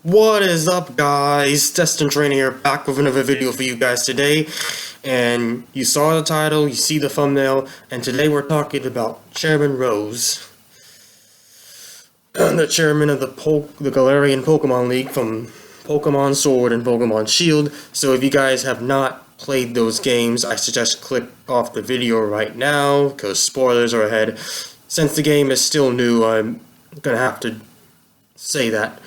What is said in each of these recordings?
What is up, guys? Destin Trainer here, back with another video for you guys today. And you saw the title, you see the thumbnail, and today we're talking about Chairman Rose, the chairman of the Galarian Pokemon League from Pokemon Sword and Pokemon Shield. So if you guys have not played those games, I suggest click off the video right now, because spoilers are ahead. Since the game is still new, I'm gonna have to say that.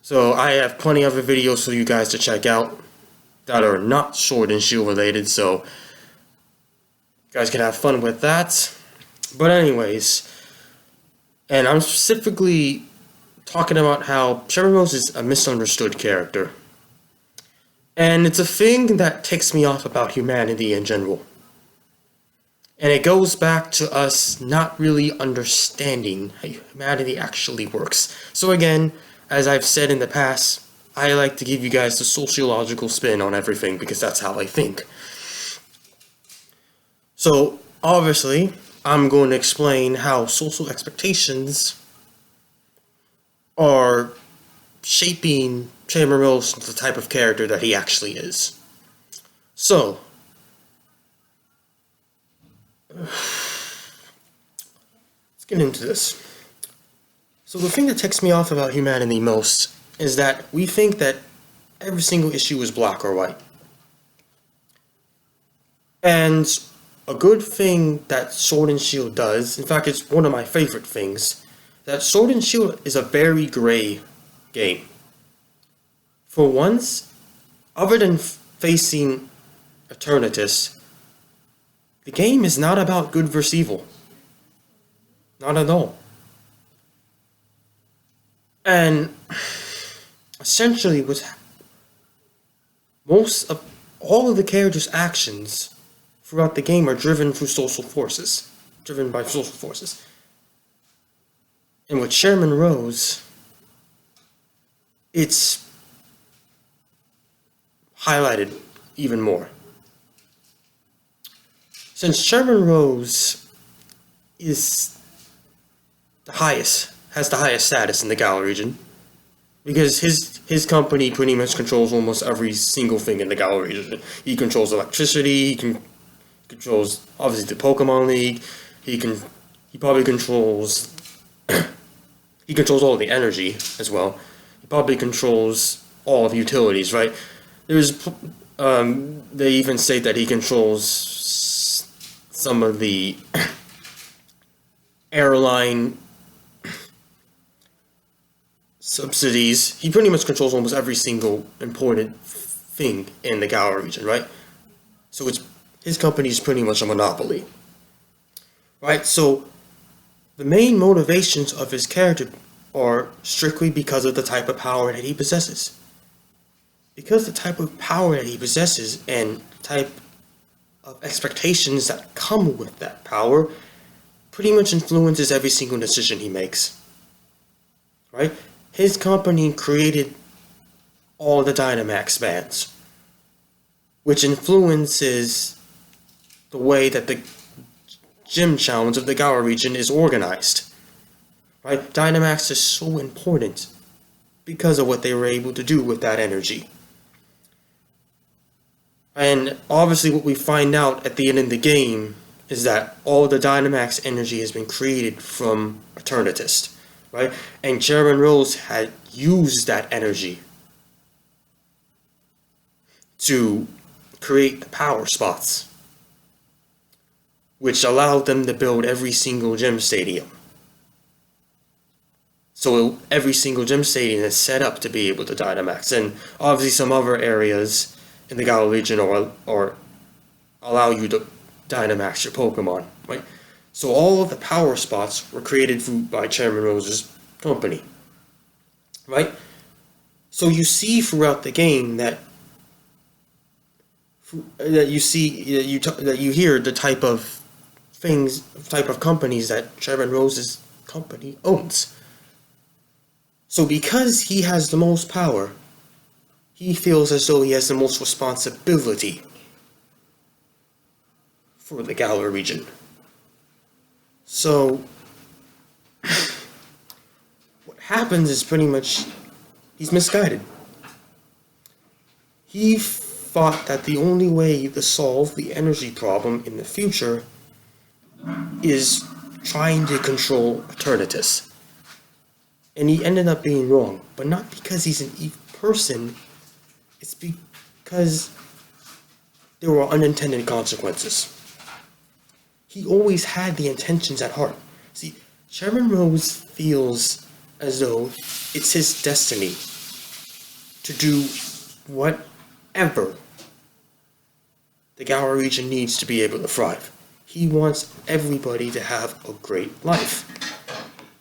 So I have plenty of other videos for you guys to check out that are not Sword and Shield related, so you guys can have fun with that. But anyways, and I'm specifically talking about how Chairman Rose is a misunderstood character. And it's a thing that ticks me off about humanity in general. And it goes back to us not really understanding how humanity actually works. So again, as I've said in the past, I like to give you guys the sociological spin on everything because that's how I think. So, obviously, I'm going to explain how social expectations are shaping Chairman Rose into the type of character that he actually is. So, let's get into this. So the thing that ticks me off about humanity most is that we think that every single issue is black or white. And a good thing that Sword and Shield does, in fact it's one of my favorite things, that Sword and Shield is a very gray game. For once, other than facing Eternatus, the game is not about good versus evil. Not at all. And essentially, most of all of the characters' actions throughout the game are driven by social forces. And with Chairman Rose, it's highlighted even more. Since Chairman Rose is has the highest status in the Galar region, because his company pretty much controls almost every single thing in the Galar region. He controls electricity, controls obviously the Pokemon League, he probably controls he controls all of the energy as well. He probably controls all of utilities, right? They even say that he controls some of the airline subsidies. He pretty much controls almost every single important thing in the Galar region, right? So his company is pretty much a monopoly, right? So the main motivations of his character are strictly because of the type of power that he possesses. Because the type of power that he possesses and type of expectations that come with that power pretty much influences every single decision he makes, right? His company created all the Dynamax bands, which influences the way that the gym challenge of the Galar region is organized. Right? Dynamax is so important because of what they were able to do with that energy. And obviously what we find out at the end of the game is that all the Dynamax energy has been created from Eternatus. Right? And Chairman Rose had used that energy to create the power spots, which allowed them to build every single gym stadium. So every single gym stadium is set up to be able to Dynamax, and obviously some other areas in the Galar region or allow you to Dynamax your Pokemon, right? So all of the power spots were created by Chairman Rose's company, right? So you see throughout the game that you hear the type of companies that Chairman Rose's company owns. So because he has the most power, he feels as though he has the most responsibility for the Galar region. So what happens is pretty much He's misguided. He thought that the only way to solve the energy problem in the future is trying to control Eternatus. And he ended up being wrong, but not because he's an evil person, it's because there were unintended consequences. He always had the intentions at heart. See, Chairman Rose feels as though it's his destiny to do whatever the Galar region needs to be able to thrive. He wants everybody to have a great life.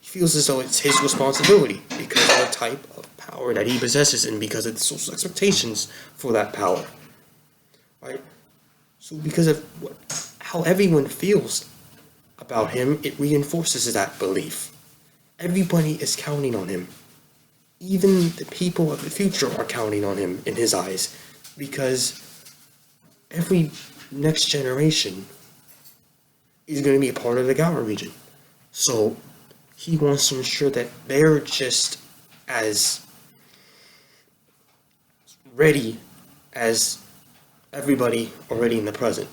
He feels as though it's his responsibility because of the type of power that he possesses and because of the social expectations for that power. Right? So because of how everyone feels about him, it reinforces that belief. Everybody is counting on him. Even the people of the future are counting on him in his eyes, because every next generation is going to be a part of the Galar region. So he wants to ensure that they're just as ready as everybody already in the present.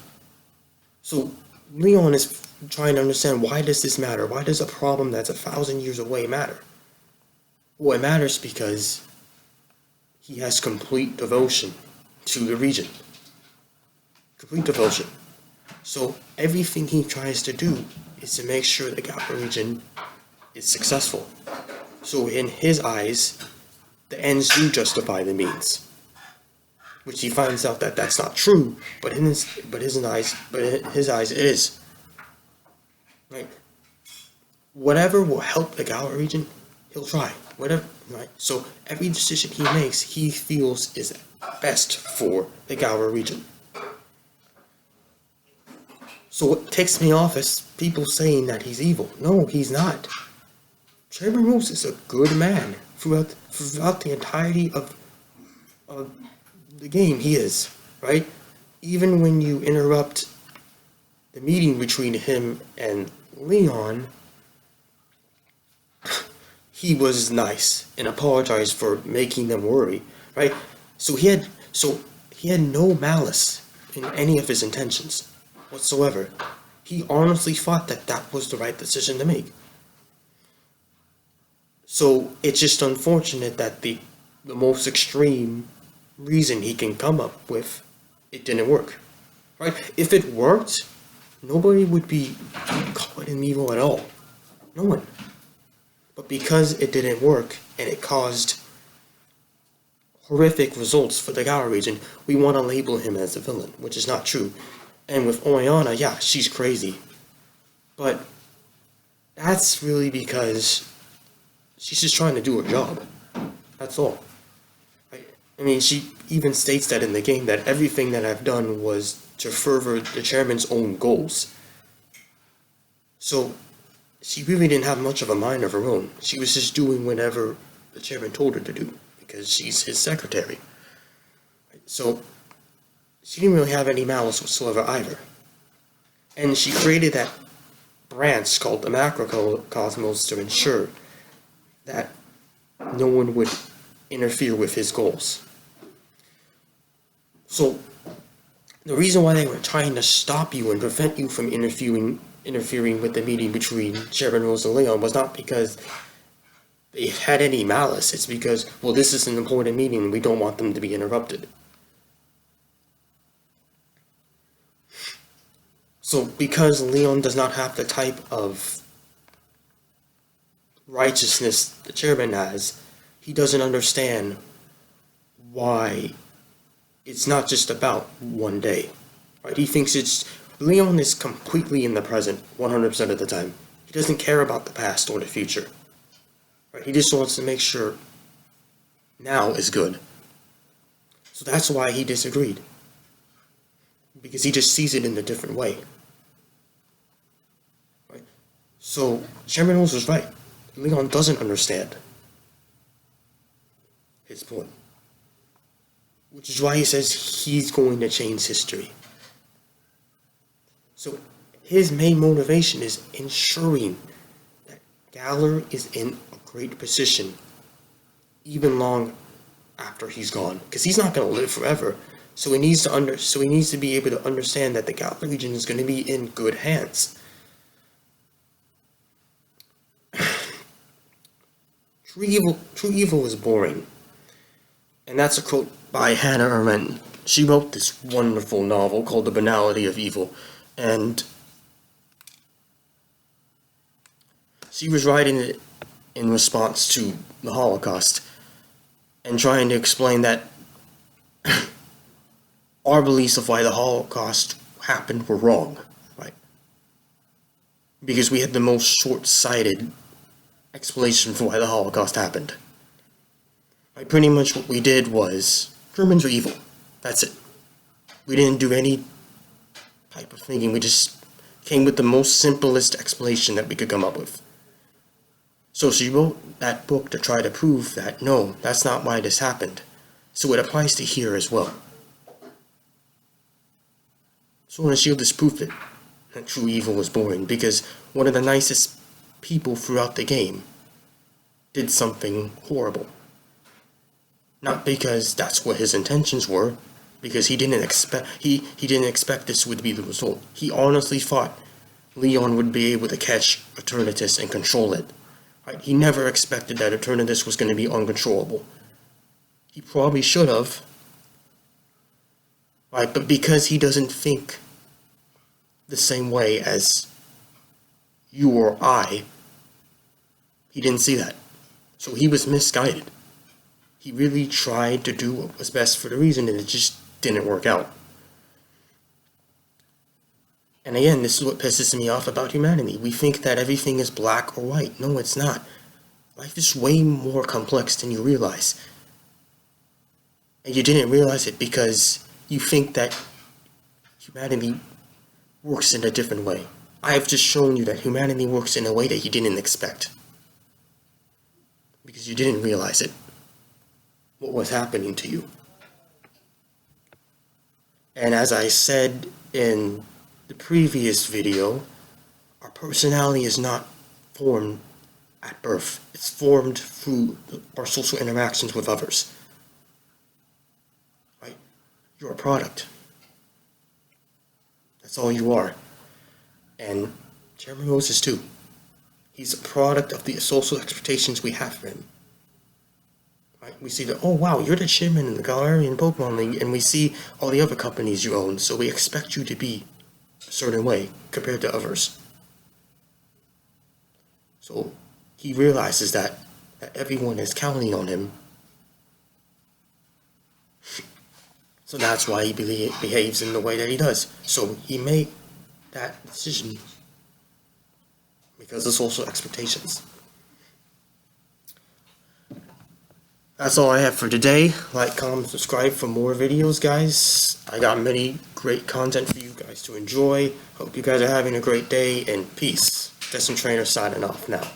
So Leon is trying to understand, why does this matter? Why does a problem that's 1,000 years away matter? Well, it matters because he has complete devotion to the region. Complete devotion. So everything he tries to do is to make sure the Galar region is successful. So in his eyes, the ends do justify the means. Which he finds out that that's not true, but in his eyes it is. Right? Whatever will help the Galar region, he'll try. Whatever, right? So every decision he makes, he feels is best for the Galar region. So what ticks me off is people saying that he's evil. No, he's not. Chairman Rose is a good man throughout the entirety of the game. He is, right? Even when you interrupt the meeting between him and Leon, he was nice and apologized for making them worry, right? So he had no malice in any of his intentions whatsoever. He honestly thought that that was the right decision to make. So it's just unfortunate that the most extreme reason he can come up with, it didn't work, right? If it worked, nobody would be calling him evil at all. No one. But because it didn't work and it caused horrific results for the Galar region, we want to label him as a villain, which is not true. And with Oyana, yeah, she's crazy. But that's really because she's just trying to do her job. That's all. I mean, she even states that in the game, that everything that I've done was to further the chairman's own goals. So she really didn't have much of a mind of her own. She was just doing whatever the chairman told her to do, because she's his secretary. So she didn't really have any malice whatsoever either. And she created that branch called the Macrocosmos to ensure that no one would interfere with his goals. So the reason why they were trying to stop you and prevent you from interfering with the meeting between Chairman Rose and Leon was not because they had any malice. It's because, well, this is an important meeting and we don't want them to be interrupted. So because Leon does not have the type of righteousness the chairman has, he doesn't understand why it's not just about one day. Right? He thinks Leon is completely in the present 100% of the time. He doesn't care about the past or the future. Right? He just wants to make sure now is good. So that's why he disagreed. Because he just sees it in a different way. Right? So Chairman Rose was right. Leon doesn't understand his point. Which is why he says he's going to change history. So his main motivation is ensuring that Galar is in a great position even long after he's gone, because he's not going to live forever. So he needs to be able to understand that the Galar region is going to be in good hands. True evil is boring. And that's a quote by Hannah Arendt. She wrote this wonderful novel called The Banality of Evil, and she was writing it in response to the Holocaust and trying to explain that our beliefs of why the Holocaust happened were wrong, right? Because we had the most short-sighted explanation for why the Holocaust happened. Right, pretty much what we did was, Germans are evil. That's it. We didn't do any type of thinking. We just came with the most simplest explanation that we could come up with. So she wrote that book to try to prove that, no, that's not why this happened. So it applies to here as well. Sword and Shield disproved it, that true evil was boring, because one of the nicest people throughout the game did something horrible. Not because that's what his intentions were, because he didn't expect this would be the result. He honestly thought Leon would be able to catch Eternatus and control it. Right? He never expected that Eternatus was going to be uncontrollable. He probably should have, right? But because he doesn't think the same way as you or I, he didn't see that. So he was misguided. He really tried to do what was best for the reason, and it just didn't work out. And again, this is what pisses me off about humanity. We think that everything is black or white. No, it's not. Life is way more complex than you realize. And you didn't realize it because you think that humanity works in a different way. I have just shown you that humanity works in a way that you didn't expect. Because you didn't realize it. What was happening to you. And as I said in the previous video, our personality is not formed at birth. It's formed through our social interactions with others. Right? You're a product. That's all you are. And Chairman Moses too. He's a product of the social expectations we have for him. Right? We see that, oh wow, you're the chairman in the Galarian Pokemon League, and we see all the other companies you own, so we expect you to be a certain way compared to others. So he realizes that everyone is counting on him. So that's why he behaves in the way that he does. So he made that decision because of social expectations. That's all I have for today. Like, comment, subscribe for more videos, guys. I got many great content for you guys to enjoy. Hope you guys are having a great day, and peace. Destin Trainer signing off now.